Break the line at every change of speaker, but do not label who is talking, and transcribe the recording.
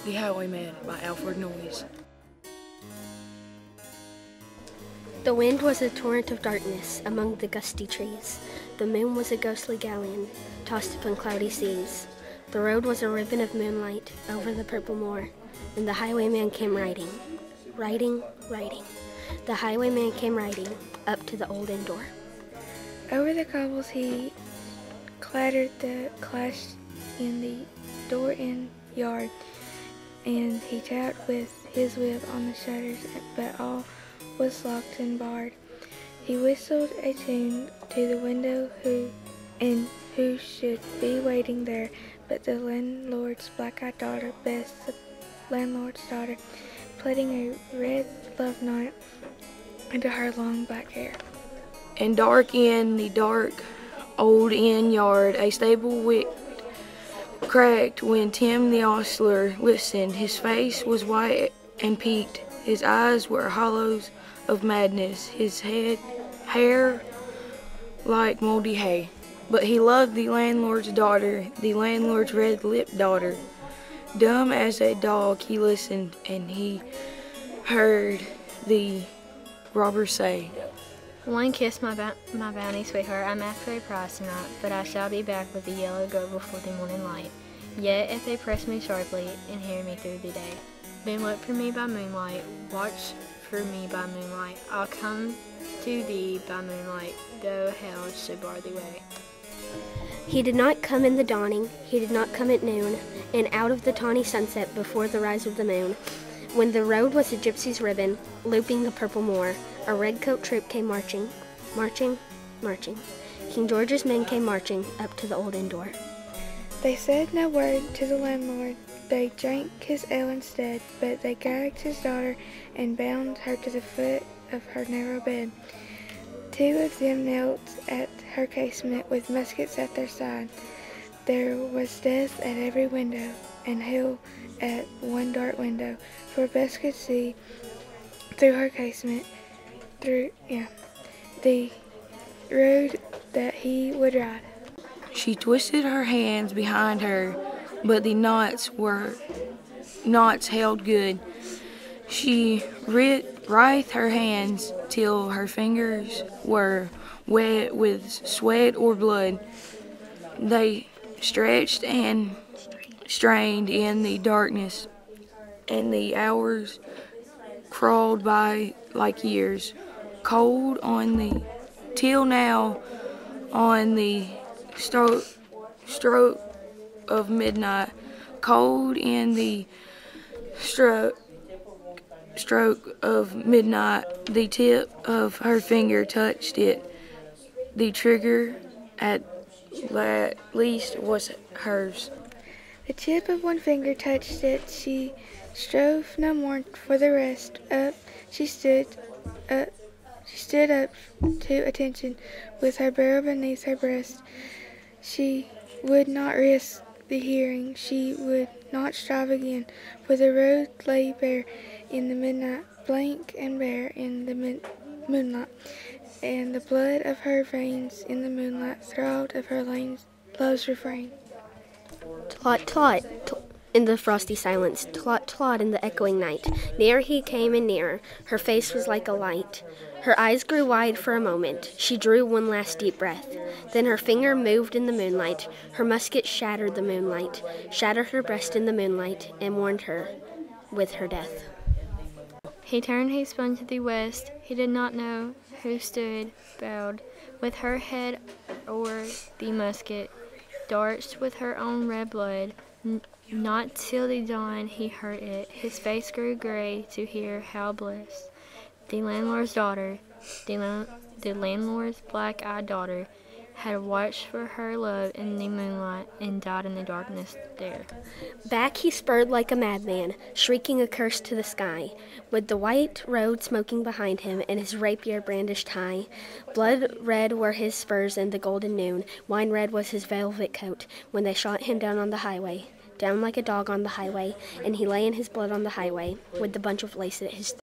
The Highwayman by Alfred Noyes.
The wind was a torrent of darkness among the gusty trees. The moon was a ghostly galleon, tossed upon cloudy seas. The road was a ribbon of moonlight over the purple moor, and the highwayman came riding, riding, riding. The highwayman came riding up to the old inn door.
Over the cobbles he clattered the clash in the door-in yard, and he tapped with his whip on the shutters, but all was locked and barred. He whistled a tune to the window who should be waiting there, but the landlord's black-eyed daughter, Bess, the landlord's daughter, plaiting a red love knot into her long black hair.
And dark in the dark old inn yard, a stable wick cracked when Tim the ostler listened. His face was white and peaked, his eyes were hollows of madness, his hair like moldy hay. But he loved the landlord's daughter, the landlord's red-lipped daughter. Dumb as a dog he listened, and he heard the robber say,
"One kiss, my bounty sweetheart. I'm after a prize tonight, but I shall be back with the yellow goat before the morning light. Yet if they press me sharply and hear me through the day, then look for me by moonlight, watch for me by moonlight. I'll come to thee by moonlight, though hell should bar the way."
He did not come in the dawning, he did not come at noon, and out of the tawny sunset before the rise of the moon. When the road was a gypsy's ribbon, looping the purple moor, a red-coat troop came marching, marching, marching. King George's men came marching up to the old inn door.
They said no word to the landlord, they drank his ale instead, but they gagged his daughter and bound her to the foot of her narrow bed. Two of them knelt at her casement with muskets at their side. There was death at every window, and hell at one dark window, for Bess could see through her casement, the road that he would ride.
She twisted her hands behind her, but the knots held good. She writhed her hands till her fingers were wet with sweat or blood. They stretched and strained in the darkness, and the hours crawled by like years. Cold on the till now, on the stroke of midnight, cold in the stroke of midnight, the tip of her finger touched it. The trigger at least was hers.
The tip of one finger touched it. She strove no more for the rest. She stood up to attention, with her barrel beneath her breast. She would not risk the hearing. She would not strive again, for the road lay bare in the midnight, blank and bare in the moonlight, and the blood of her veins in the moonlight throbbed of her love's refrain.
Tlot, tlot, in the frosty silence, tlot, tlot in the echoing night. Nearer he came and nearer. Her face was like a light. Her eyes grew wide for a moment. She drew one last deep breath. Then her finger moved in the moonlight. Her musket shattered the moonlight, shattered her breast in the moonlight, and warned her with her death.
He turned, he spun to the west. He did not know who stood, bowed, with her head o'er the musket, darts with her own red blood. Not till the dawn he heard it. His face grew gray to hear how bliss. The landlord's daughter, the landlord's black-eyed daughter, had watched for her love in the moonlight and died in the darkness there.
Back he spurred like a madman, shrieking a curse to the sky, with the white road smoking behind him and his rapier brandished high. Blood red were his spurs in the golden noon, wine red was his velvet coat, when they shot him down on the highway, down like a dog on the highway, and he lay in his blood on the highway, with the bunch of lace at his throat.